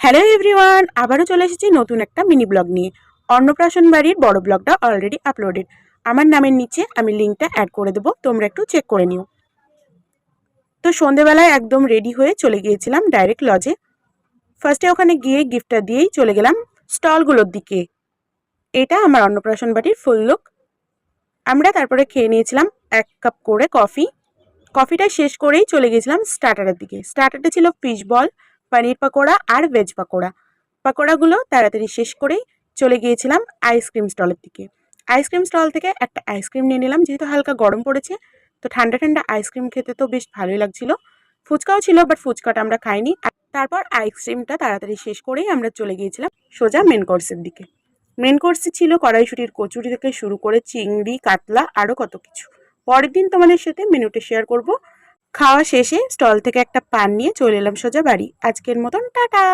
Hello everyone, আবারও চলে এসেছি নতুন একটা মিনি ব্লগ নিয়ে। অন্নপ্রাশন বাড়ির বড় ব্লগটা অলরেডি আপলোডেড। আমার নামের নিচে আমি লিঙ্কটা অ্যাড করে দেবো, তোমরা একটু চেক করে নিও। তো সন্ধেবেলায় একদম রেডি হয়ে চলে গিয়েছিলাম ডাইরেক্ট লজে। ফার্স্টে ওখানে গিয়ে গিফটটা দিয়েই চলে গেলাম স্টলগুলোর দিকে। এটা আমার অন্নপ্রাশন বাড়ির ফুল লুক। আমরা তারপরে খেয়ে নিয়েছিলাম 1 কাপ করে কফি। কফিটা শেষ করেই চলে গিয়েছিলাম স্টার্টারের দিকে। স্টার্টারে ছিল ফিশ বল, পনির পাকোড়া আর ভেজ পাকোড়া। পাকোড়াগুলো তাড়াতাড়ি শেষ করেই চলে গিয়েছিলাম আইসক্রিম স্টলের দিকে। আইসক্রিম স্টল থেকে একটা আইসক্রিম নিয়ে নিলাম, যেহেতু হালকা গরম পড়েছে তো ঠান্ডা ঠান্ডা আইসক্রিম খেতে তো বেশ ভালোই লাগছিল। ফুচকাও ছিল, বাট ফুচকাটা আমরা খাইনি। তারপর আইসক্রিমটা তাড়াতাড়ি শেষ করেই আমরা চলে গিয়েছিলাম সোজা মেন কোর্সের দিকে। মেন কোর্সে ছিল কড়াইশুঁটির কচুরি থেকে শুরু করে চিংড়ি, কাতলা আরও কত কিছু। পরের দিন তোমাদের সাথে মেনুটা শেয়ার করব। খাওয়া শেষে স্টল থেকে একটা পান নিয়ে চলে এলাম সোজা বাড়ি। আজকের মতন টাটা।